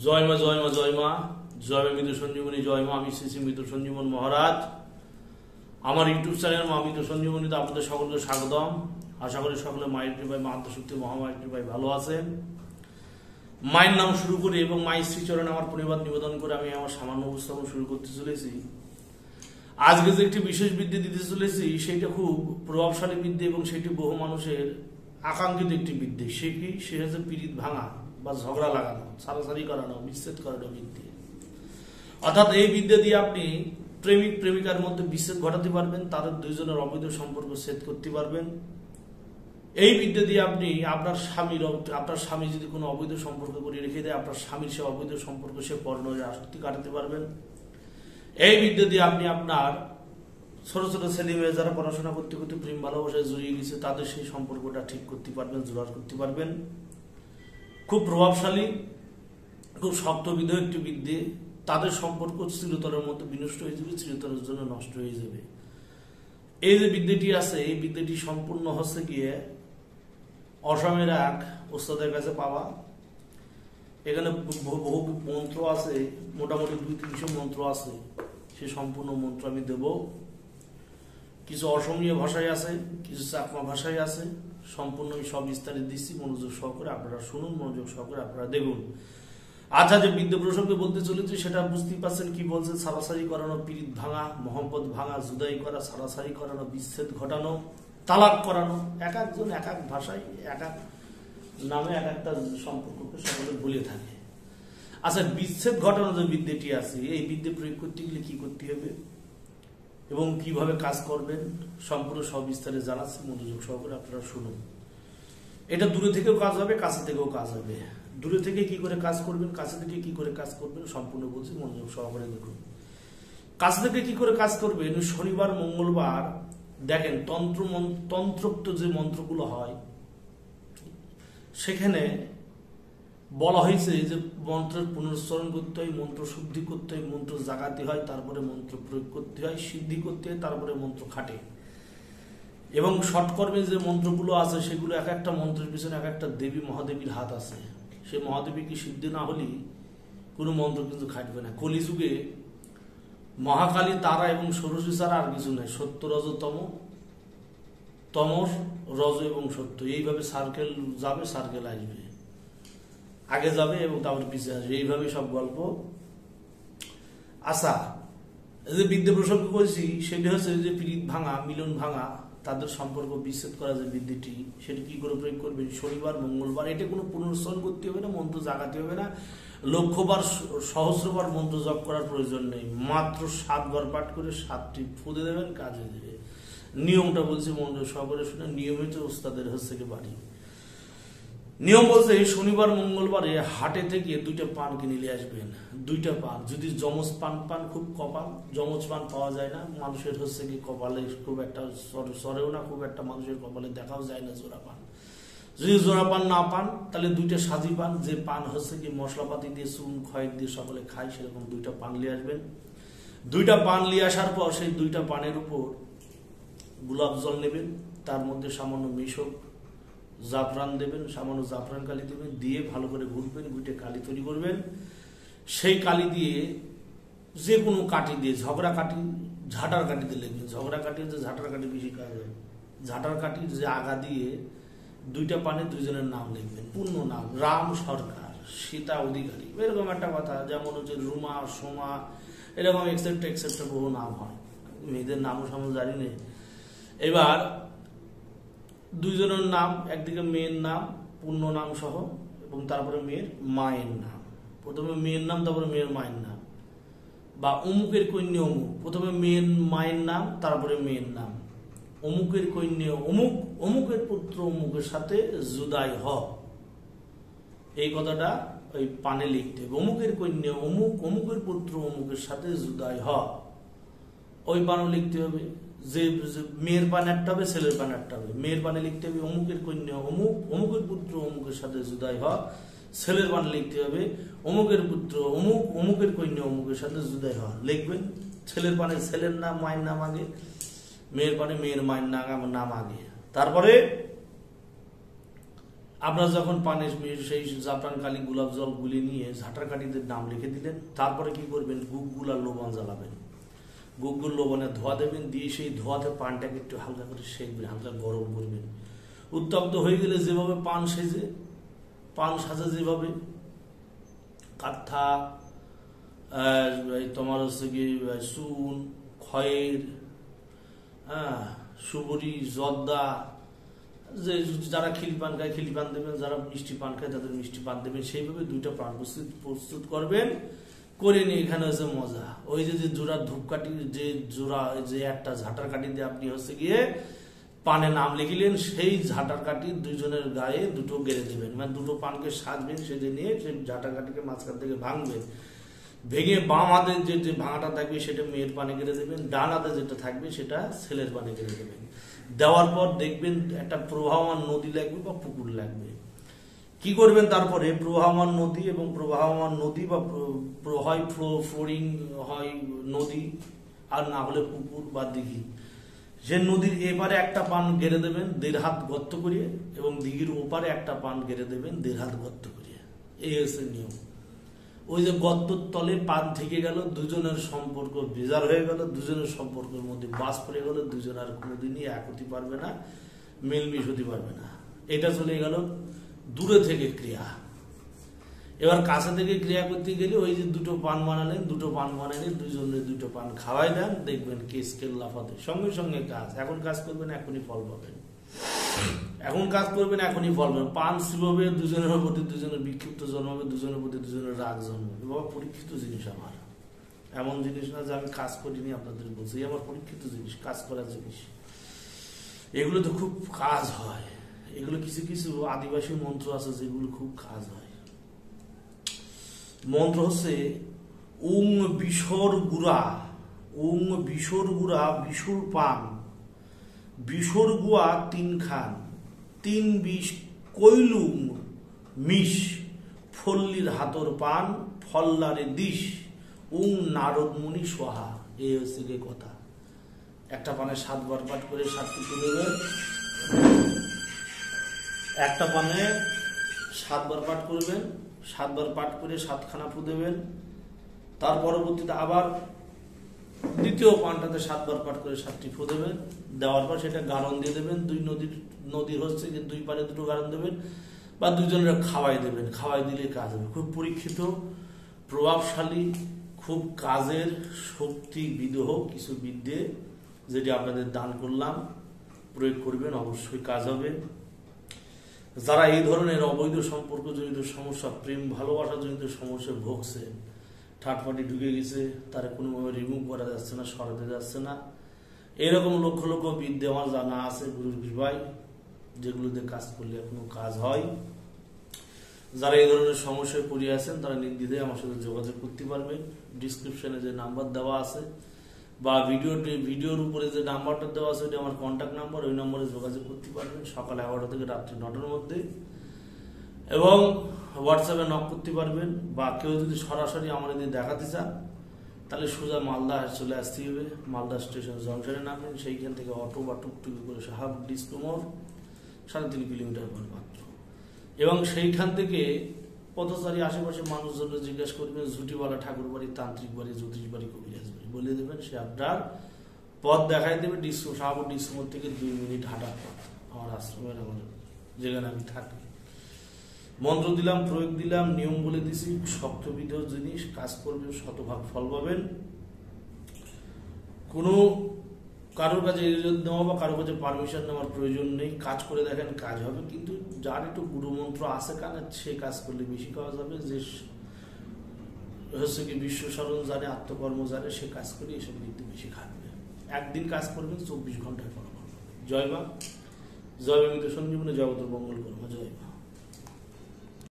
জয় মা জয় মা জয় মা জয় মা মৃত্যু সঞ্জীবনী জয় মা। আমি শ্রী শ্রী মৃত্যু সঞ্জীবন মহারাজ। আমার ইউটিউব চ্যানেল মা মৃত্যু সঞ্জীবনীতে আপনাদের সকলকে স্বাগতম। আশা করি সকলে মায়ের কৃপায়, মা আত্মশক্তি মহামায়ের কৃপায় ভালো আছেন। মায়ের নাম শুরু করে এবং মায়ের শ্রীচরণে আমার প্রণিপাত নিবেদন করে আমি আমার সামান্য উপস্থাপন শুরু করতে চলেছি। আজকে যে একটি বিশেষ বিদ্যে দিতে চলেছি সেইটা খুব প্রভাবশালী বিদ্যে এবং সেটি বহু মানুষের আকাঙ্ক্ষিত একটি বিদ্যে। সে কি? সে হচ্ছে পীড়িত ভাঙা বা ঝগড়া লাগানো, সারাসারি করানো, বিচ্ছেদ করানো বিদ্যে। অর্থাৎ এই বিদ্যে দিয়ে আপনি প্রেমিক প্রেমিকার মধ্যে বিচ্ছেদ ঘটাতে পারবেন, তাদের দুইজনের অবৈধ সম্পর্ক ছেদ করতে পারবেন। এই বিদ্যে দিয়ে আপনি আপনার স্বামী যদি কোনো অবৈধ সম্পর্ক করে রেখে দেয়, আপনার স্বামীর সে অবৈধ সম্পর্ক সে পর্ণের আসক্তি কাটাতে পারবেন। এই বিদ্যে দিয়ে আপনি আপনার ছোট ছোট ছেলে মেয়ে যারা পড়াশোনা করতে করতে প্রেম ভালোবাসায় জড়িয়ে গেছে তাদের সেই সম্পর্কটা ঠিক করতে পারবেন, জোড়ার করতে পারবেন। খুব প্রভাবশালী, খুব শক্তবিধ একটি বিদ্যে। তাদের সম্পর্ক চিরতরের মধ্যে বিনষ্ট হয়ে যাবে, চিরতরের জন্য নষ্ট হয়ে যাবে। এই যে বিদ্যেটি আছে, এই বিদ্যেটি সম্পূর্ণ হচ্ছে গিয়ে অসমের এক ওস্তাদের কাছে পাওয়া। এখানে বহু মন্ত্র আছে, মোটামুটি 200-300 মন্ত্র আছে। সে সম্পূর্ণ মন্ত্র আমি দেব। কিছু অসমীয় ভাষায় আছে, কিছু চাকমা ভাষায় আছে। সম্পূর্ণ আমি সব বিস্তারিত দিচ্ছি, মনোযোগ সহকারে আপনারা শুনুন, মনোযোগ সহকারে আপনারা দেখুন। আচ্ছা, যে বিদ্যা প্রসঙ্গে বলতে চলেছি সেটা বুঝতেই পারছেন কি বলছে। সারাসারি করানো, পীড়িত ভাঙা, মহব্বত ভাঙা, জুদাই করা, সারাসারি করানো, বিচ্ছেদ ঘটানো, তালাক করানো। এক একজন এক এক ভাষায় এক এক নামে এক একটা সম্পর্ককে সকলে বলে থাকে। আচ্ছা, বিচ্ছেদ ঘটানো যে বিদ্যেটি আছে, এই বিদ্যে প্রয়োগ করতে গেলে কি করতে হবে এবং কিভাবে কাজ করবেন সম্পূর্ণ সব বিস্তারে জানাচ্ছি, মনোযোগ সহকারে আপনারা শুনুন। এটা দূরে থেকেও কাজ হবে, কাছে থেকেও কাজ হবে। দূরে থেকে কি করে কাজ করবেন, কাছে থেকে কি করে কাজ করবেন সম্পূর্ণ বলছি, মনোযোগ সহকারে দেখুন। কাছে থেকে কি করে কাজ করবেন, শনিবার মঙ্গলবার দেখেন তন্ত্রোক্ত যে মন্ত্রগুলো হয় সেখানে বলা হয়েছে যে মন্ত্রের পুনরুচ্চারণ করতে হয়, মন্ত্র শুদ্ধি করতে হয়, মন্ত্র জাগাতে হয়, তারপরে মন্ত্র প্রয়োগ করতে হয়, সিদ্ধি করতে হয়, তারপরে মন্ত্র খাটে। এবং শর্টকর্মে যে মন্ত্রগুলো আছে সেগুলো এক একটা মন্ত্রের পিছনে এক একটা দেবী মহাদেবীর হাত আছে। সে মহাদেবী কি সিদ্ধি না হলে কোনো মন্ত্র কিন্তু খাটবে না। কলিযুগে মহাকালী তারা এবং ষোড়শী ছাড়া আর কিছু নাই। সত্য রজ তমস, রজ এবং সত্য, এইভাবে সার্কেল যাবে, সার্কেল আসবে, আগে যাবে এবং তারপর পিছিয়ে আসবে, এইভাবে সব গল্প। আশা যে বিদ্যা প্রসঙ্গ করেছি সেটি হচ্ছে যে পীড়িত ভাঙা, মিলন ভাঙা, তাদের সম্পর্ক বিচ্ছেদ করা যে বিদ্যেটি, সেটি কি করে প্রয়োগ করবেন? শনিবার মঙ্গলবার। এটা কোনো পুনরুচ্চারণ করতে হবে না, মন্ত্র জাগাতে হবে না, লক্ষবার সহস্রবার মন্ত্র জপ করার প্রয়োজন নেই। মাত্র 7 বার পাঠ করে 7টি ফুঁদে দেবেন, কাজে দেবে। নিয়মটা বলছি, মন্ত্র সহকারে শুনে। নিয়মিত ওস্তাদের হচ্ছে কি বাড়ি। নিয়ম বলছে শনিবার মঙ্গলবারে হাটে থেকে 2টা পান কিনে নিয়ে আসবেন। 2টা পান, যদি যমজ পান খুব কপাল, যমজ পান পাওয়া যায় না মানুষের হচ্ছে কি কপালে, খুব একটা সরেও না, খুব একটা মানুষের কপালে দেখাও যায় না জোড়া পান। যদি জোড়া পান না পান তাহলে 2টা সাজি পান, যে পান হচ্ছে কি মশলাপাতি দিয়ে, চুন খয়ের দিয়ে সকলে খায়, সেরকম 2টা পান নিয়ে আসবেন। 2টা পান নিয়ে আসার পর সেই 2টা পানের উপর গোলাপ জল নেবেন, তার মধ্যে সামান্য মিশক জাফরান দেবেন, সামান্য জাফরান কালি দেবেন, দিয়ে ভালো করে ঘুরবেন, ঘুটে কালি তৈরি করবেন। সেই কালি দিয়ে যে কোনো কাঠি দিয়ে, ঝগড়া কাঠি, ঝাঁটার কাঠি দিয়ে লিখবেন। ঝগড়া কাঠি হচ্ছে ঝাঁটার কাঠি বেশি কাজ হয়। ঝাঁটার কাঠির যে আগা দিয়ে 2টা পানে 2জনের নাম লিখবেন, পূর্ণ নাম। রাম সরকার, সীতা অধিকারী, এরকম একটা কথা। যেমন হচ্ছে রুমা, সোমা, এরকম এক্সেপ্ট বহু নাম হয়। মেয়েদের নামও সামনে জানি নেই। এবার 2জনের নাম, একদিকে মেয়ের নাম পূর্ণ নাম সহ এবং তারপরে মেয়ের মায়ের নাম। প্রথমে মেয়ের নাম, তারপরে মেয়ের মায়ের নাম। বা অমুকের কন্যা অমুক, প্রথমে মেয়ের মায়ের নাম, তারপরে মেয়ের নাম। অমুকের কন্যা অমুক, অমুকের পুত্র অমুকের সাথে জুদাই হ। এই কথাটা ওই পানে লিখতে হবে। অমুকের কন্যা অমুক, অমুকের পুত্র অমুকের সাথে জুদাই হ, ওই পানও লিখতে হবে। যে মেয়ের পান একটা হবে, ছেলের পান একটা হবে। মেয়ের পানে লিখতে হবে অমুকের কন্যা অমুক, অমুকের পুত্র অমুকের সাথে জুদাই হ। ছেলের পানে লিখতে হবে অমুকের পুত্র অমুক, অমুকের কন্যা অমুকের সাথে জুদাই হ। লিখবেন ছেলের পানে ছেলের নাম, মায়ের নাম আগে, মেয়ের পানে মেয়ের মায়ের নাম আগে। তারপরে আপনারা যখন পানে সেই জাফরান কালি গোলাপ জল গুলি নিয়ে ঝাঁটার কাঠিদের নাম লিখে দিলেন, তারপরে কি করবেন, গুগগুল আর লবণ জ্বালাবেন, গুগগুল লবণে ধোয়া দেবেন, দিয়ে সেই ধোয়াতে পানটাকে একটু হালকা করে সেঁকবেন, হালকা গরম করবেন। উত্তপ্ত হয়ে গেলে যেভাবে পান সাজে যেভাবে কাঠা তোমার হচ্ছে কি চুন, খয়ের, সুবরি, জর্দা, যে যারা খিলি পান খায় খিলি পান দেবেন, যারা মিষ্টি পান খায় তাদের মিষ্টি পান দেবেন, সেইভাবে দুইটা পান প্রস্তুত করবেন। করে নিয়ে এখানে হচ্ছে মজা, ওই যে জোড়ার ধূপকাঠি, যে জোড়া যে একটা ঝাঁটার কাঠি দিয়ে আপনি হচ্ছে গিয়ে পানে নাম লিখিলেন, সেই ঝাঁটার কাঠি দুইজনের গায়ে দুটো গেড়ে দেবেন, মানে দুটো পানকে সাজবেন, সেজে নিয়ে সেই ঝাঁটার কাঠিকে মাঝখান থেকে ভাঙবেন, ভেঙে বাম হাতে যে ভাঙাটা থাকবে সেটা মেয়ের পানে গেড়ে দেবেন, ডান হাতে যেটা থাকবে সেটা ছেলের পানে গেড়ে দেবেন। দেওয়ার পর দেখবেন একটা প্রবাহমান নদী লাগবে বা পুকুর লাগবে। কি করবেন তারপরে, প্রবাহমান নদী এবং প্রবাহমান নদী বা হয় ফ্লোরিং হয় নদী, আর না হলে পুকুর বা দিঘি, যে নদীর এপারে একটা পান গেড়ে দেবেন 1.5 হাত গর্ত করিয়ে, এবং দিঘির ওপারে একটা পান গেড়ে দেবেন 1.5 হাত গর্ত করিয়ে। এই হচ্ছে নিয়ম। ওই যে গর্তর তলে পান থেকে গেল, দুজনের সম্পর্ক বেজার হয়ে গেল, দুজনের সম্পর্কের মধ্যে বাস পড়ে গেল, দুজন আর কোনোদিনই এক হতে পারবে না, মিলমিশ হতে পারবে না। এটা চলে গেল দূরে থেকে ক্রিয়া। এবার কাছে থেকে ক্রিয়া করতে গেলে ওই যে দুটো পান বানালেন, দুজনের দুটো পান খাওয়াই দেন, দেখবেন কেস কেল্লাফাতে সঙ্গে সঙ্গে কাজ। এখন কাজ করবেন, এখনই ফল পাবেন। পান শিববে, দুজনের প্রতি দুজনের বিক্ষিপ্ত জন্মাবে, দুজনের প্রতি দুজনের রাগ জন্মাবে। বাবা পরীক্ষিত জিনিস আমার, এমন জিনিস না যে আমি কাজ করিনি, আপনাদের বলছি আমার পরীক্ষিত জিনিস, কাজ করার জিনিস। এগুলো তো খুব কাজ হয়। এগুলো কিছু কিছু আদিবাসী মন্ত্র আছে যেগুলো খুব কাজ হয়। মন্ত্র হচ্ছে ওং বিশর গুড়া, বিশুর পান, বিশর গুয়া 3 খান, 3 বিষ কৈলুম মিশ, ফল্লির হাতর পান, ফল্লারে দিশ, ওং নারদ মুনি সোহা। এই হচ্ছে যে কথা। একটা পানে 7 বার পাঠ করে 7টি তুলবেন, একটা পানে 7 বার পাঠ করবেন, 7 বার পাঠ করে 7খানা ফু দেবেন। তার পরবর্তীতে আবার দ্বিতীয় পানটাতে 7 বার পাঠ করে 7টি ফু দেবেন। দেওয়ার পর সেটা গারণ দিয়ে দেবেন। নদীর হচ্ছে যে 2 পারে 2টো গারণ দেবেন, বা দুজনের খাওয়াই দেবেন। খাওয়াই দিলে কাজ হবে। খুব পরীক্ষিত, প্রভাবশালী, খুব কাজের শক্তি বিদহ কিছু বিদ্যে, যেটি আপনাদের দান করলাম, প্রয়োগ করবেন, অবশ্যই কাজ হবে। যারা এই ধরনের অবৈধ সম্পর্ক জনিত সমস্যা, প্রেম ভালোবাসা জনিত সমস্যা ভুগছে, থার্ড পার্টি ঢুকে গেছে, তারা কোনোভাবে রিমুভ করা যাচ্ছে না, সরাতে যাচ্ছে না, এরকম লক্ষ লক্ষ বিদ্যে আমার জানা আছে গুরুর কৃপায়, যেগুলোতে কাজ করলে এখনো কাজ হয়। যারা এই ধরনের সমস্যায় পড়ে আছেন তারা নির্দ্বিধায় আমার সাথে যোগাযোগ করতে পারবেন। ডিসক্রিপশনে যে নাম্বার দেওয়া আছে বা ভিডিওর উপরে যে নাম্বারটা দেওয়া আছে, ওটা আমার কন্ট্যাক্ট নাম্বার, ওই নম্বরে যোগাযোগ করতে পারবেন সকাল 11টা থেকে রাত্রি 9টার মধ্যে। এবং হোয়াটসঅ্যাপে নক করতে পারবেন, বা কেউ যদি সরাসরি আমার যদি দেখাতে চান তাহলে সোজা মালদা চলে আসতে হবে। মালদা স্টেশন জংশনে নামবেন, সেইখান থেকে অটো বা টুকটুকি করে হাফ ডিসকোমোর 3.5 কিলোমিটার মাত্র। এবং সেইখান থেকে পথচারী আশেপাশে মানুষজন জিজ্ঞাসা করবেন ঝুটিওয়ালা ঠাকুর বাড়ি, তান্ত্রিক বাড়ি, জ্যোতিষ বাড়ি, কবিরাজ বাড়ি বলে দেবেন, সে আপনার পথ দেখাই দেবে। শাহপুর ডিসকোমোর থেকে 2 মিনিট হাঁটার পথ আমার আশ্রমের, আমার যেখানে আমি থাকি। মন্ত্র দিলাম, প্রয়োগ দিলাম, নিয়ম বলে দিছি, শক্তবিধ জিনিস, কাজ করবেন, শতভাগ ফল পাবেন। কোনো কারোর কাছে এজেন্ট নেওয়া বা কারোর কাছে পারমিশন নেওয়ার প্রয়োজন নেই। কাজ করে দেখেন, কাজ হবে। কিন্তু যার একটু গুরুমন্ত্র আছে কানে, সে কাজ করলে বেশি কাজ হবে। যে হচ্ছে কি বিশ্বস্মরণ জানে, আত্মকর্ম জানে, সে কাজ করে এসব দিকতে বেশি খাটবে। একদিন কাজ করবেন, 24 ঘন্টায় ফলাফল পাবে। জয় মা, জয় মা মৃত সঞ্জীবনী, জগতের মঙ্গল কর্ম, জয় মা।